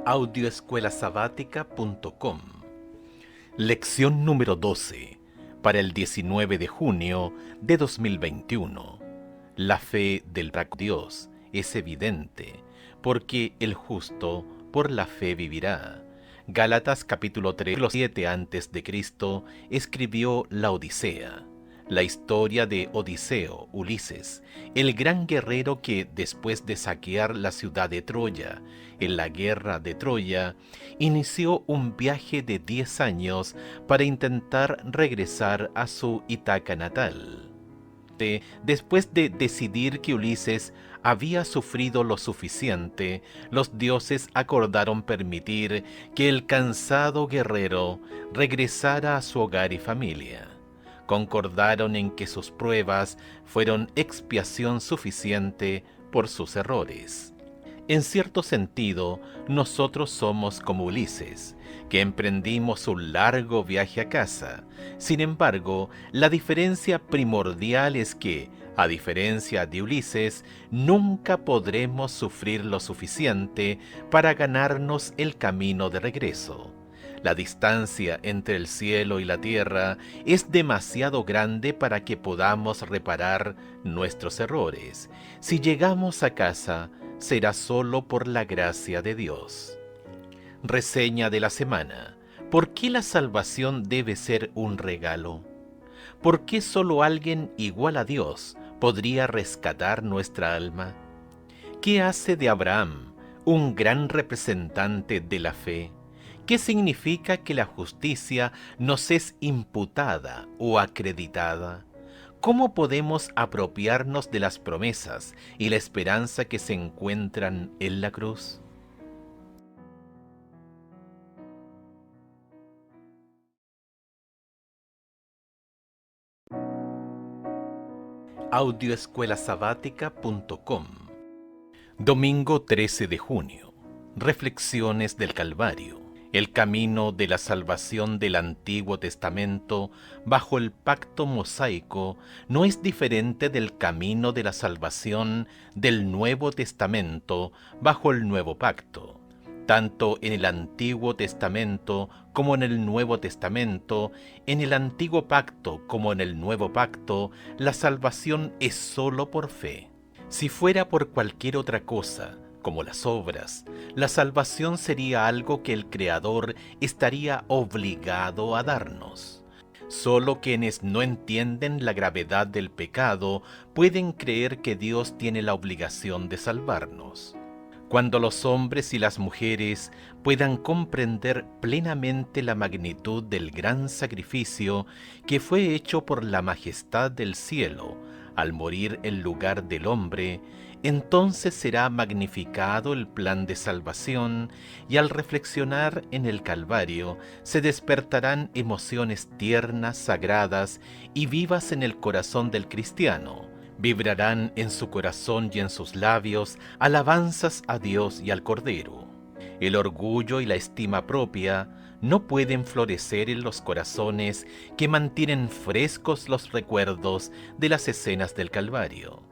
Audioescuelasabática.com. Lección número 12, para el 19 de junio de 2021. La fe del Dios es evidente, porque el justo por la fe vivirá. Gálatas capítulo 3, siglo 7 a.C., escribió la Odisea. La historia de Odiseo, Ulises, el gran guerrero que, después de saquear la ciudad de Troya, en la guerra de Troya, inició un viaje de 10 años para intentar regresar a su Ítaca natal. Después de decidir que Ulises había sufrido lo suficiente, los dioses acordaron permitir que el cansado guerrero regresara a su hogar y familia. Concordaron en que sus pruebas fueron expiación suficiente por sus errores. En cierto sentido, nosotros somos como Ulises, que emprendimos un largo viaje a casa. Sin embargo, la diferencia primordial es que, a diferencia de Ulises, nunca podremos sufrir lo suficiente para ganarnos el camino de regreso. La distancia entre el cielo y la tierra es demasiado grande para que podamos reparar nuestros errores. Si llegamos a casa, será solo por la gracia de Dios. Reseña de la semana. ¿Por qué la salvación debe ser un regalo? ¿Por qué solo alguien igual a Dios podría rescatar nuestra alma? ¿Qué hace de Abraham un gran representante de la fe? ¿Qué significa que la justicia nos es imputada o acreditada? ¿Cómo podemos apropiarnos de las promesas y la esperanza que se encuentran en la cruz? Audioescuelasabática.com. Domingo 13 de junio. Reflexiones del Calvario. El camino de la salvación del Antiguo Testamento bajo el pacto mosaico no es diferente del camino de la salvación del Nuevo Testamento bajo el Nuevo Pacto. Tanto en el Antiguo Testamento como en el Nuevo Testamento, en el Antiguo Pacto como en el Nuevo Pacto, la salvación es sólo por fe. Si fuera por cualquier otra cosa, como las obras, la salvación sería algo que el Creador estaría obligado a darnos. Solo quienes no entienden la gravedad del pecado pueden creer que Dios tiene la obligación de salvarnos. Cuando los hombres y las mujeres puedan comprender plenamente la magnitud del gran sacrificio que fue hecho por la majestad del cielo al morir en lugar del hombre, entonces será magnificado el plan de salvación y al reflexionar en el Calvario se despertarán emociones tiernas, sagradas y vivas en el corazón del cristiano. Vibrarán en su corazón y en sus labios alabanzas a Dios y al Cordero. El orgullo y la estima propia no pueden florecer en los corazones que mantienen frescos los recuerdos de las escenas del Calvario.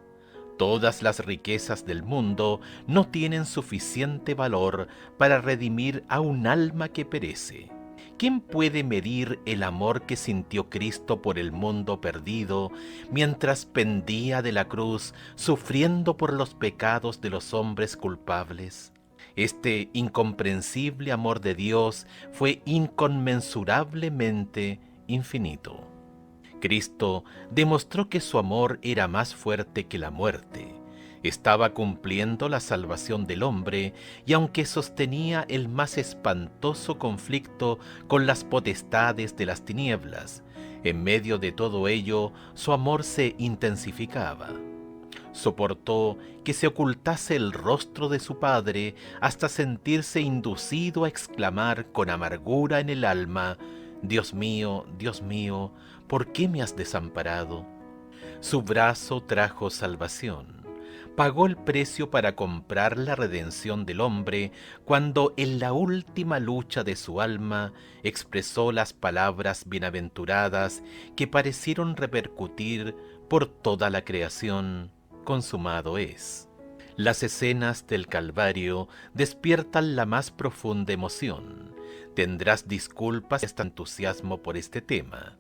Todas las riquezas del mundo no tienen suficiente valor para redimir a un alma que perece. ¿Quién puede medir el amor que sintió Cristo por el mundo perdido mientras pendía de la cruz, sufriendo por los pecados de los hombres culpables? Este incomprensible amor de Dios fue inconmensurablemente infinito. Cristo demostró que su amor era más fuerte que la muerte. Estaba cumpliendo la salvación del hombre y aunque sostenía el más espantoso conflicto con las potestades de las tinieblas, en medio de todo ello su amor se intensificaba. Soportó que se ocultase el rostro de su Padre hasta sentirse inducido a exclamar con amargura en el alma: Dios mío, ¿por qué me has desamparado? Su brazo trajo salvación. Pagó el precio para comprar la redención del hombre cuando en la última lucha de su alma expresó las palabras bienaventuradas que parecieron repercutir por toda la creación: consumado es. Las escenas del Calvario despiertan la más profunda emoción. Tendrás disculpas y hasta entusiasmo por este tema.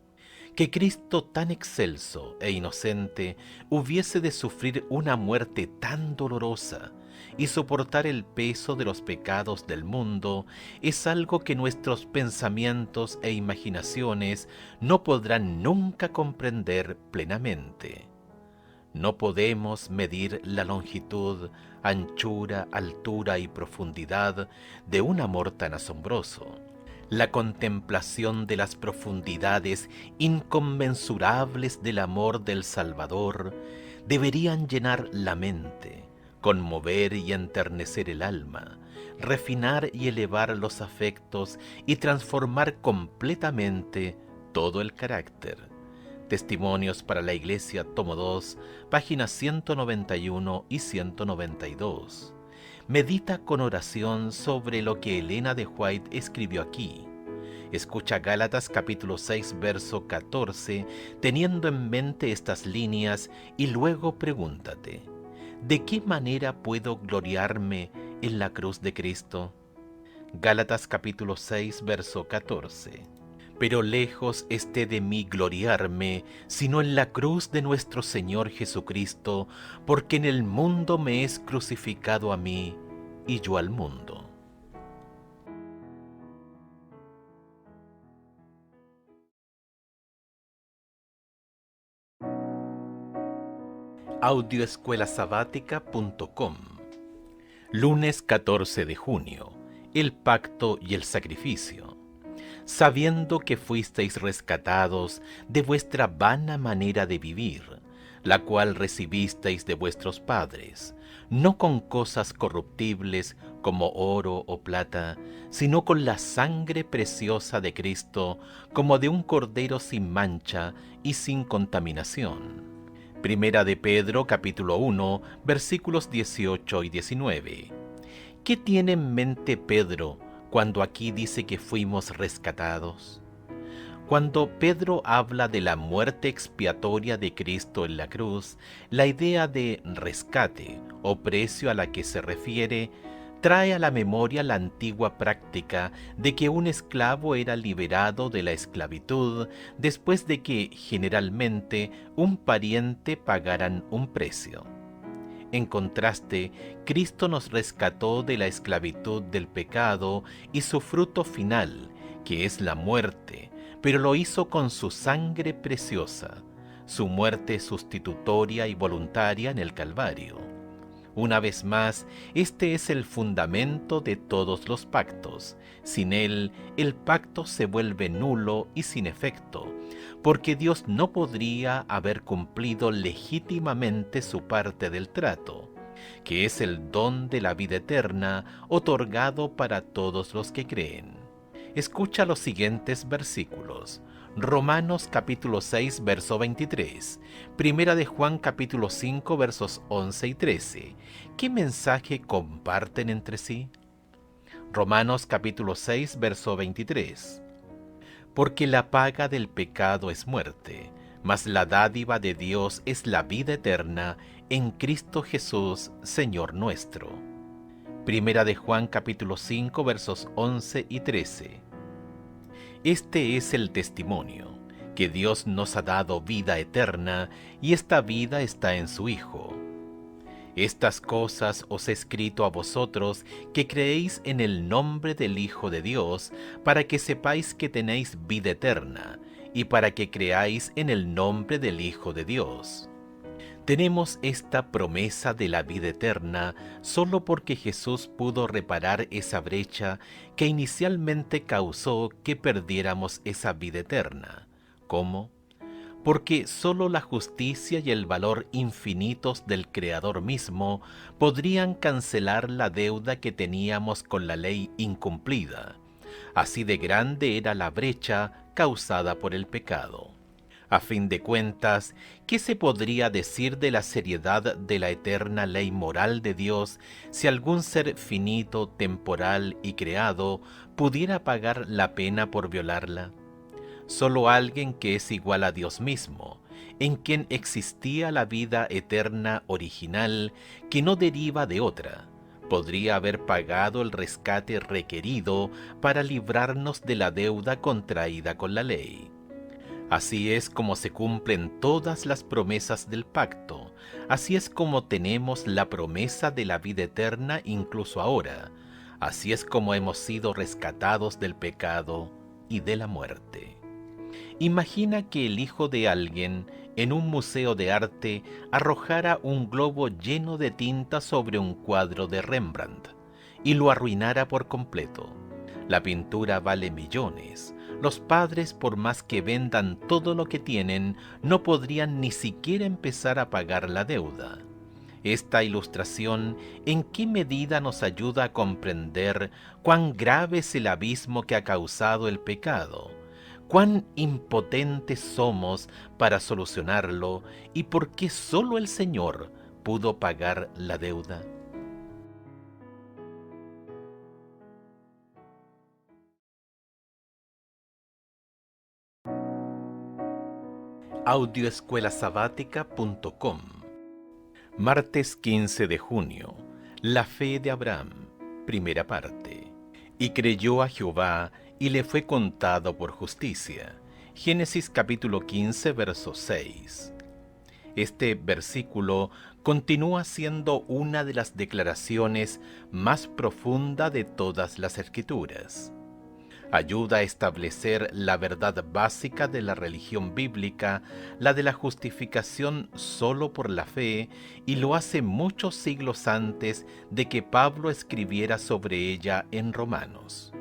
Que Cristo tan excelso e inocente hubiese de sufrir una muerte tan dolorosa y soportar el peso de los pecados del mundo es algo que nuestros pensamientos e imaginaciones no podrán nunca comprender plenamente. No podemos medir la longitud, anchura, altura y profundidad de un amor tan asombroso. La contemplación de las profundidades inconmensurables del amor del Salvador deberían llenar la mente, conmover y enternecer el alma, refinar y elevar los afectos y transformar completamente todo el carácter. Testimonios para la Iglesia, tomo 2, páginas 191 y 192. Medita con oración sobre lo que Elena de White escribió aquí. Escucha Gálatas capítulo 6, verso 14, teniendo en mente estas líneas y luego pregúntate, ¿de qué manera puedo gloriarme en la cruz de Cristo? Gálatas capítulo 6, verso 14. Pero lejos esté de mí gloriarme, sino en la cruz de nuestro Señor Jesucristo, porque en el mundo me es crucificado a mí, y yo al mundo. Audioescuelasabática.com. Lunes 14 de junio. El pacto y el sacrificio. Sabiendo que fuisteis rescatados de vuestra vana manera de vivir, la cual recibisteis de vuestros padres, no con cosas corruptibles como oro o plata, sino con la sangre preciosa de Cristo, como de un cordero sin mancha y sin contaminación. Primera de Pedro, capítulo 1, versículos 18 y 19. ¿Qué tiene en mente Pedro cuando aquí dice que fuimos rescatados? Cuando Pedro habla de la muerte expiatoria de Cristo en la cruz, la idea de rescate o precio a la que se refiere trae a la memoria la antigua práctica de que un esclavo era liberado de la esclavitud después de que, generalmente, un pariente pagaran un precio. En contraste, Cristo nos rescató de la esclavitud del pecado y su fruto final, que es la muerte, pero lo hizo con su sangre preciosa, su muerte sustitutoria y voluntaria en el Calvario. Una vez más, este es el fundamento de todos los pactos. Sin él, el pacto se vuelve nulo y sin efecto, porque Dios no podría haber cumplido legítimamente su parte del trato, que es el don de la vida eterna otorgado para todos los que creen. Escucha los siguientes versículos. Romanos capítulo 6, verso 23. Primera de Juan capítulo 5, versos 11 y 13. ¿Qué mensaje comparten entre sí? Romanos capítulo 6, verso 23. Porque la paga del pecado es muerte, mas la dádiva de Dios es la vida eterna en Cristo Jesús, Señor nuestro. Primera de Juan capítulo 5, versos 11 y 13. Este es el testimonio, que Dios nos ha dado vida eterna, y esta vida está en su Hijo. Estas cosas os he escrito a vosotros que creéis en el nombre del Hijo de Dios, para que sepáis que tenéis vida eterna, y para que creáis en el nombre del Hijo de Dios. Tenemos esta promesa de la vida eterna solo porque Jesús pudo reparar esa brecha que inicialmente causó que perdiéramos esa vida eterna. ¿Cómo? Porque solo la justicia y el valor infinitos del Creador mismo podrían cancelar la deuda que teníamos con la ley incumplida. Así de grande era la brecha causada por el pecado. A fin de cuentas, ¿qué se podría decir de la seriedad de la eterna ley moral de Dios si algún ser finito, temporal y creado pudiera pagar la pena por violarla? solo alguien que es igual a Dios mismo, en quien existía la vida eterna original que no deriva de otra, podría haber pagado el rescate requerido para librarnos de la deuda contraída con la ley. Así es como se cumplen todas las promesas del pacto, así es como tenemos la promesa de la vida eterna incluso ahora, así es como hemos sido rescatados del pecado y de la muerte. Imagina que el hijo de alguien en un museo de arte arrojara un globo lleno de tinta sobre un cuadro de Rembrandt y lo arruinara por completo. La pintura vale millones. Los padres, por más que vendan todo lo que tienen, no podrían ni siquiera empezar a pagar la deuda. Esta ilustración, ¿en qué medida nos ayuda a comprender cuán grave es el abismo que ha causado el pecado? ¿Cuán impotentes somos para solucionarlo y por qué solo el Señor pudo pagar la deuda? Audioescuelasabática.com. Martes 15 de junio. La fe de Abraham. Primera parte. Y creyó a Jehová, y le fue contado por justicia. Génesis capítulo 15, verso 6. Este versículo continúa siendo una de las declaraciones más profundas de todas las Escrituras. Ayuda a establecer la verdad básica de la religión bíblica, la de la justificación solo por la fe, y lo hace muchos siglos antes de que Pablo escribiera sobre ella en Romanos.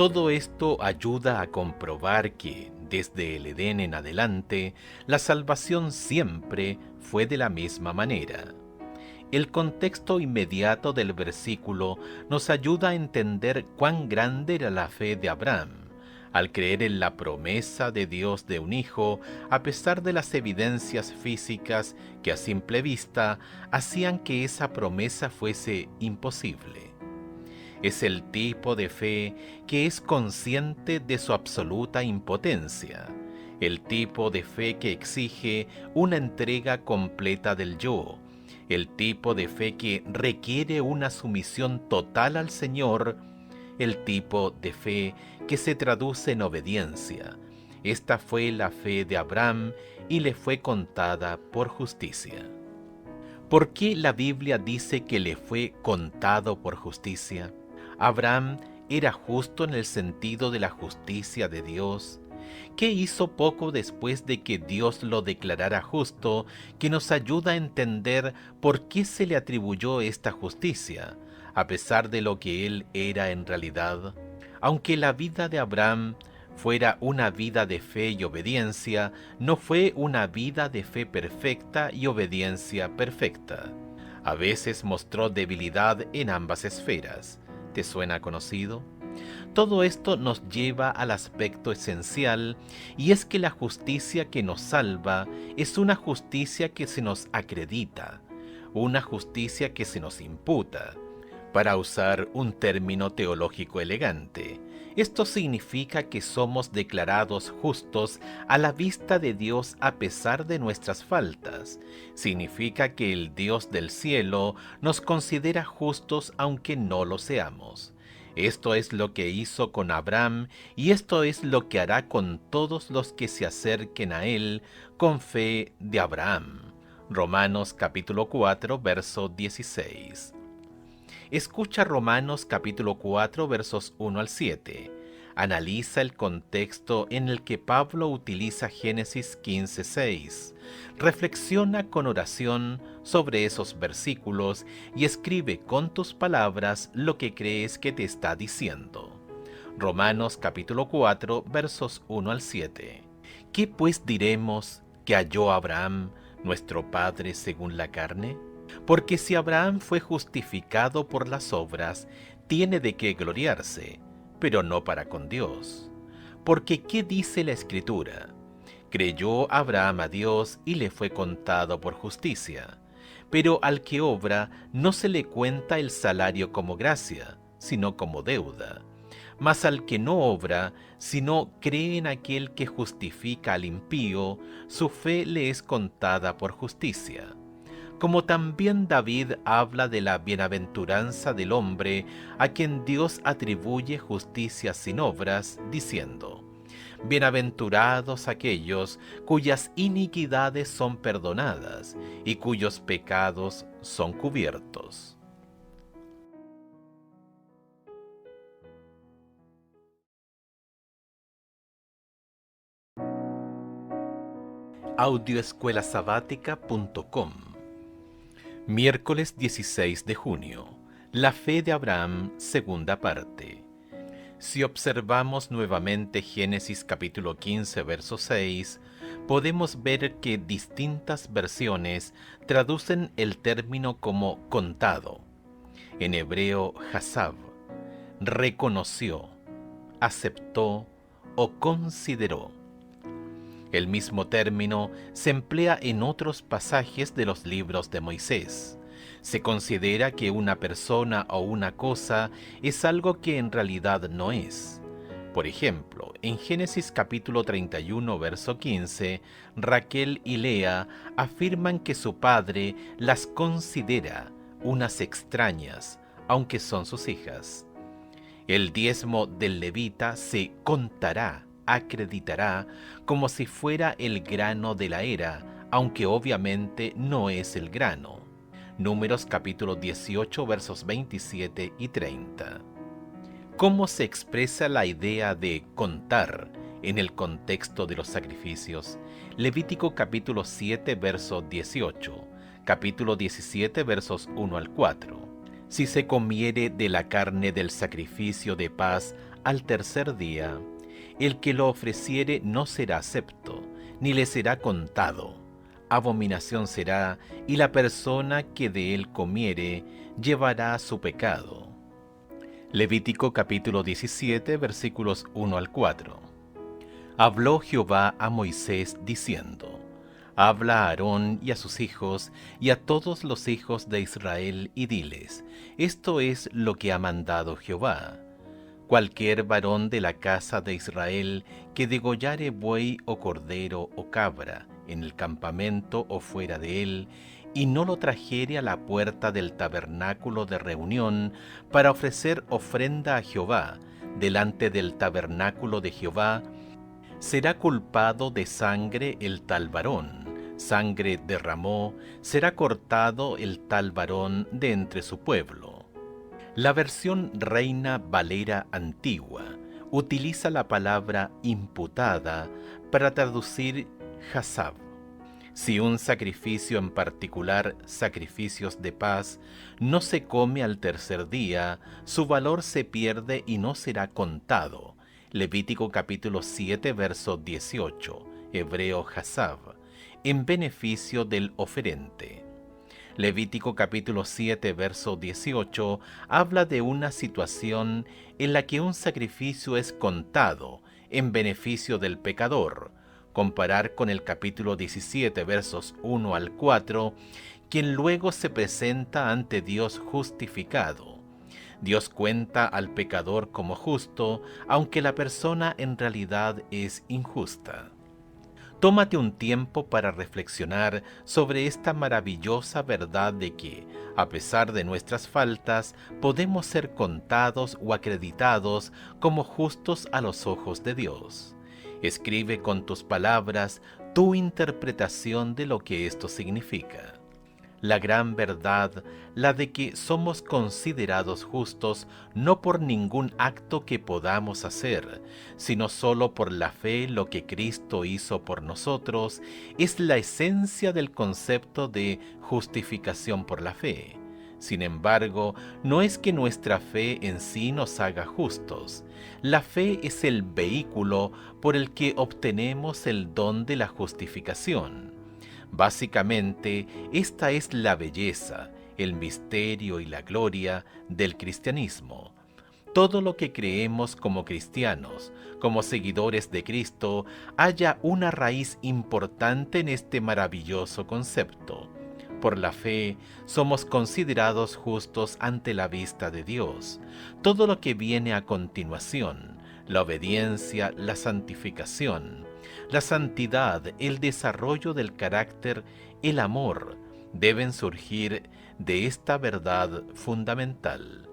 Todo esto ayuda a comprobar que, desde el Edén en adelante, la salvación siempre fue de la misma manera. El contexto inmediato del versículo nos ayuda a entender cuán grande era la fe de Abraham, al creer en la promesa de Dios de un hijo, a pesar de las evidencias físicas que a simple vista hacían que esa promesa fuese imposible. Es el tipo de fe que es consciente de su absoluta impotencia, el tipo de fe que exige una entrega completa del yo, el tipo de fe que requiere una sumisión total al Señor, el tipo de fe que se traduce en obediencia. Esta fue la fe de Abraham y le fue contada por justicia. ¿Por qué la Biblia dice que le fue contado por justicia? Abraham era justo en el sentido de la justicia de Dios. ¿Qué hizo poco después de que Dios lo declarara justo, que nos ayuda a entender por qué se le atribuyó esta justicia, a pesar de lo que él era en realidad? Aunque la vida de Abraham fuera una vida de fe y obediencia, no fue una vida de fe perfecta y obediencia perfecta. A veces mostró debilidad en ambas esferas. ¿Te suena conocido? Todo esto nos lleva al aspecto esencial, y es que la justicia que nos salva es una justicia que se nos acredita, una justicia que se nos imputa. Para usar un término teológico elegante, esto significa que somos declarados justos a la vista de Dios a pesar de nuestras faltas. Significa que el Dios del cielo nos considera justos aunque no lo seamos. Esto es lo que hizo con Abraham y esto es lo que hará con todos los que se acerquen a él con fe de Abraham. Romanos capítulo 4, verso 16. Escucha Romanos capítulo 4, versos 1 al 7. Analiza el contexto en el que Pablo utiliza Génesis 15, 6. Reflexiona con oración sobre esos versículos y escribe con tus palabras lo que crees que te está diciendo. Romanos capítulo 4, versos 1 al 7. ¿Qué pues diremos que halló Abraham, nuestro padre según la carne? Porque si Abraham fue justificado por las obras, tiene de qué gloriarse, pero no para con Dios. Porque ¿qué dice la Escritura? Creyó Abraham a Dios y le fue contado por justicia. Pero al que obra no se le cuenta el salario como gracia, sino como deuda. Mas al que no obra, sino cree en aquel que justifica al impío, su fe le es contada por justicia. Como también David habla de la bienaventuranza del hombre a quien Dios atribuye justicia sin obras, diciendo: Bienaventurados aquellos cuyas iniquidades son perdonadas y cuyos pecados son cubiertos. Audioescuelasabática.com. Miércoles 16 de junio. La fe de Abraham, segunda parte. Si observamos nuevamente Génesis capítulo 15, verso 6, podemos ver que distintas versiones traducen el término como contado. En hebreo, hasab, reconoció, aceptó o consideró. El mismo término se emplea en otros pasajes de los libros de Moisés. Se considera que una persona o una cosa es algo que en realidad no es. Por ejemplo, en Génesis capítulo 31, verso 15, Raquel y Lea afirman que su padre las considera unas extrañas, aunque son sus hijas. El diezmo del levita se contará, acreditará, como si fuera el grano de la era, aunque obviamente no es el grano. Números capítulo 18, versos 27 y 30. ¿Cómo se expresa la idea de contar en el contexto de los sacrificios? Levítico capítulo 7, verso 18, capítulo 17, versos 1 al 4. Si se comiere de la carne del sacrificio de paz al tercer día, el que lo ofreciere no será acepto, ni le será contado. Abominación será, y la persona que de él comiere llevará su pecado. Levítico capítulo 17, versículos 1 al 4. Habló Jehová a Moisés diciendo: Habla a Aarón y a sus hijos y a todos los hijos de Israel y diles: Esto es lo que ha mandado Jehová. Cualquier varón de la casa de Israel que degollare buey o cordero o cabra en el campamento o fuera de él, y no lo trajere a la puerta del tabernáculo de reunión para ofrecer ofrenda a Jehová delante del tabernáculo de Jehová, será culpado de sangre el tal varón. Sangre derramó, será cortado el tal varón de entre su pueblo. La versión Reina Valera antigua utiliza la palabra imputada para traducir hasab. Si un sacrificio, en particular sacrificios de paz, no se come al tercer día, su valor se pierde y no será contado. Levítico capítulo 7, verso 18, hebreo hasab, en beneficio del oferente. Levítico capítulo 7, verso 18, habla de una situación en la que un sacrificio es contado en beneficio del pecador. Comparar con el capítulo 17, versos 1 al 4, quien luego se presenta ante Dios justificado. Dios cuenta al pecador como justo, aunque la persona en realidad es injusta. Tómate un tiempo para reflexionar sobre esta maravillosa verdad de que, a pesar de nuestras faltas, podemos ser contados o acreditados como justos a los ojos de Dios. Escribe con tus palabras tu interpretación de lo que esto significa. La gran verdad, la de que somos considerados justos no por ningún acto que podamos hacer, sino solo por la fe en lo que Cristo hizo por nosotros, es la esencia del concepto de justificación por la fe. Sin embargo, no es que nuestra fe en sí nos haga justos. La fe es el vehículo por el que obtenemos el don de la justificación. Básicamente, esta es la belleza, el misterio y la gloria del cristianismo. Todo lo que creemos como cristianos, como seguidores de Cristo, halla una raíz importante en este maravilloso concepto. Por la fe somos considerados justos ante la vista de Dios. Todo lo que viene a continuación, la obediencia, la santificación, la santidad, el desarrollo del carácter, el amor, deben surgir de esta verdad fundamental.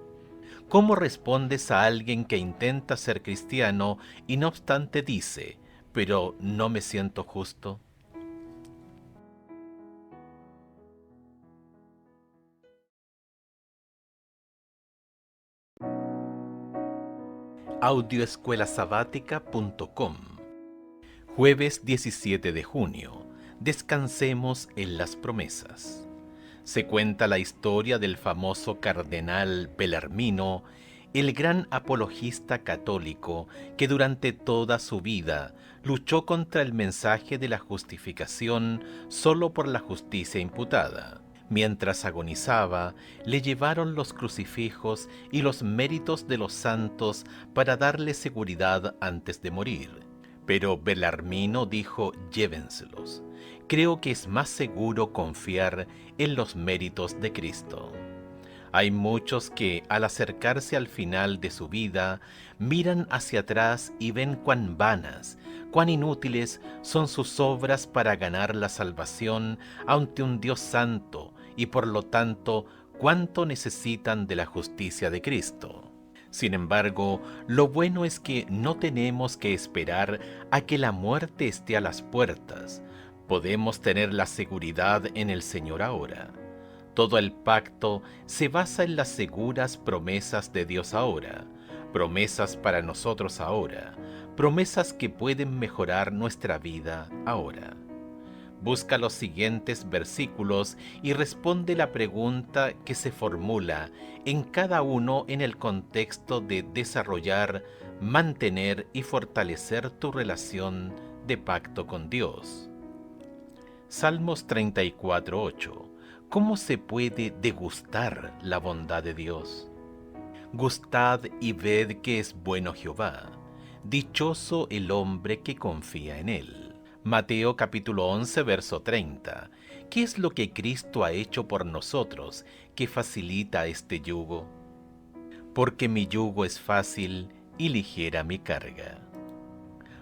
¿Cómo respondes a alguien que intenta ser cristiano y no obstante dice, pero no me siento justo? Audioescuelasabática.com. Jueves 17 de junio. Descansemos en las promesas. Se cuenta la historia del famoso cardenal Bellarmino, el gran apologista católico que durante toda su vida luchó contra el mensaje de la justificación solo por la justicia imputada. Mientras agonizaba, le llevaron los crucifijos y los méritos de los santos para darle seguridad antes de morir. Pero Bellarmino dijo: llévenselos. Creo que es más seguro confiar en los méritos de Cristo. Hay muchos que, al acercarse al final de su vida, miran hacia atrás y ven cuán vanas, cuán inútiles son sus obras para ganar la salvación ante un Dios santo y por lo tanto cuánto necesitan de la justicia de Cristo. Sin embargo, lo bueno es que no tenemos que esperar a que la muerte esté a las puertas. Podemos tener la seguridad en el Señor ahora. Todo el pacto se basa en las seguras promesas de Dios ahora, promesas para nosotros ahora, promesas que pueden mejorar nuestra vida ahora. Busca los siguientes versículos y responde la pregunta que se formula en cada uno en el contexto de desarrollar, mantener y fortalecer tu relación de pacto con Dios. Salmos 34:8. ¿Cómo se puede degustar la bondad de Dios? Gustad y ved que es bueno Jehová. Dichoso el hombre que confía en él. Mateo capítulo 11, verso 30. ¿Qué es lo que Cristo ha hecho por nosotros que facilita este yugo? Porque mi yugo es fácil y ligera mi carga.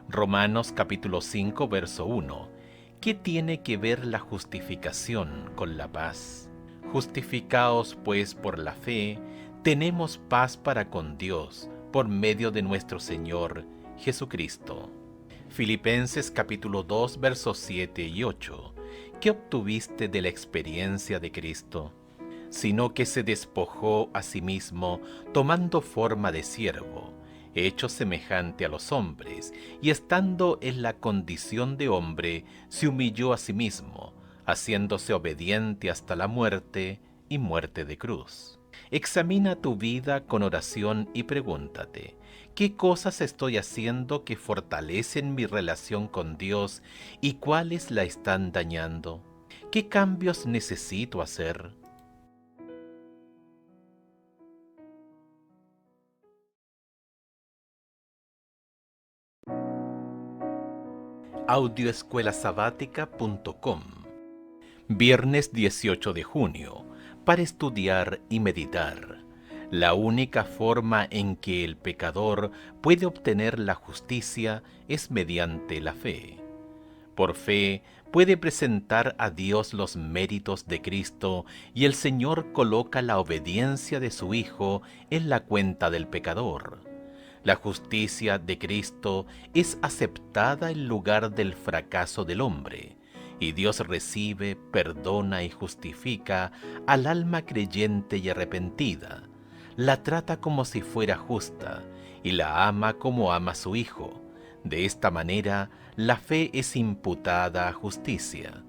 Romanos capítulo 5, verso 1. ¿Qué tiene que ver la justificación con la paz? Justificaos pues por la fe, tenemos paz para con Dios por medio de nuestro Señor Jesucristo. Filipenses capítulo 2 versos 7 y 8. ¿Qué obtuviste de la experiencia de Cristo? Sino que se despojó a sí mismo, tomando forma de siervo, hecho semejante a los hombres, y estando en la condición de hombre, se humilló a sí mismo, haciéndose obediente hasta la muerte y muerte de cruz. Examina tu vida con oración y pregúntate: ¿qué cosas estoy haciendo que fortalecen mi relación con Dios y cuáles la están dañando? ¿Qué cambios necesito hacer? Audioescuelasabática.com. Viernes 18 de junio, para estudiar y meditar. La única forma en que el pecador puede obtener la justicia es mediante la fe. Por fe puede presentar a Dios los méritos de Cristo y el Señor coloca la obediencia de su Hijo en la cuenta del pecador. La justicia de Cristo es aceptada en lugar del fracaso del hombre, y Dios recibe, perdona y justifica al alma creyente y arrepentida. La trata como si fuera justa, y la ama como ama a su Hijo. De esta manera, la fe es imputada a justicia.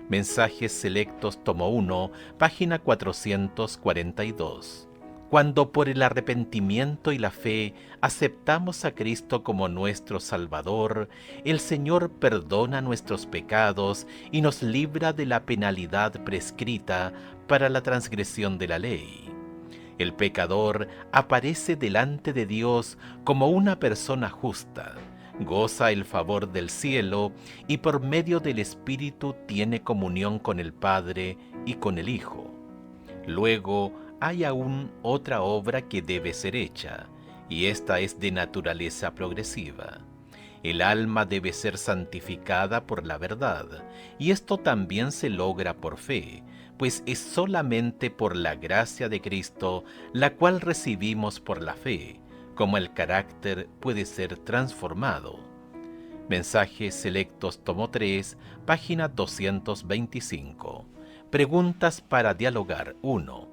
Mensajes Selectos, tomo 1, página 442. Cuando por el arrepentimiento y la fe aceptamos a Cristo como nuestro Salvador, el Señor perdona nuestros pecados y nos libra de la penalidad prescrita para la transgresión de la ley. El pecador aparece delante de Dios como una persona justa, goza el favor del cielo y por medio del Espíritu tiene comunión con el Padre y con el Hijo. Luego hay aún otra obra que debe ser hecha, y esta es de naturaleza progresiva. El alma debe ser santificada por la verdad, y esto también se logra por fe, pues es solamente por la gracia de Cristo, la cual recibimos por la fe, como el carácter puede ser transformado. Mensajes Selectos, tomo 3, página 225. Preguntas para dialogar. 1.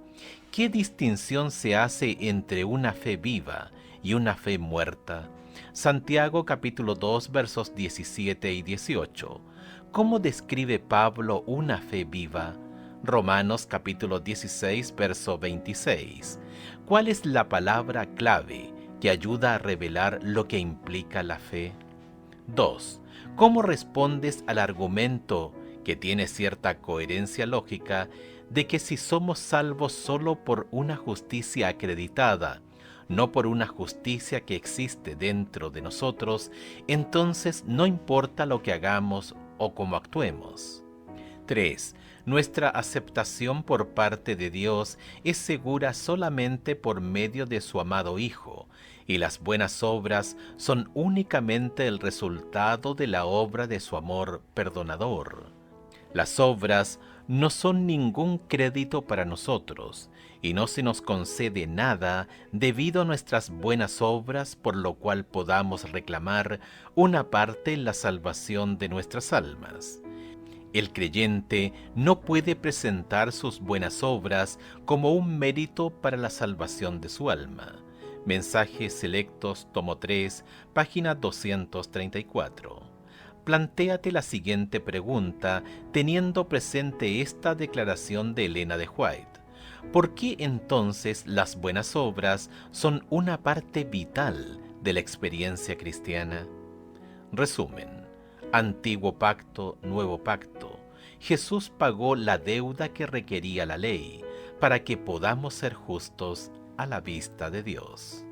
¿Qué distinción se hace entre una fe viva y una fe muerta? Santiago capítulo 2 versos 17 y 18. ¿Cómo describe Pablo una fe viva? Romanos capítulo 16 verso 26. ¿Cuál es la palabra clave que ayuda a revelar lo que implica la fe? 2. ¿Cómo respondes al argumento que tiene cierta coherencia lógica de que si somos salvos solo por una justicia acreditada, no por una justicia que existe dentro de nosotros, entonces no importa lo que hagamos o cómo actuemos? 3. Nuestra aceptación por parte de Dios es segura solamente por medio de su amado Hijo, y las buenas obras son únicamente el resultado de la obra de su amor perdonador. Las obras no son ningún crédito para nosotros, y no se nos concede nada debido a nuestras buenas obras, por lo cual podamos reclamar una parte en la salvación de nuestras almas. El creyente no puede presentar sus buenas obras como un mérito para la salvación de su alma. Mensajes Selectos, tomo 3, página 234. Plantéate la siguiente pregunta teniendo presente esta declaración de Elena de White. ¿Por qué entonces las buenas obras son una parte vital de la experiencia cristiana? Resumen. Antiguo pacto, nuevo pacto. Jesús pagó la deuda que requería la ley para que podamos ser justos a la vista de Dios.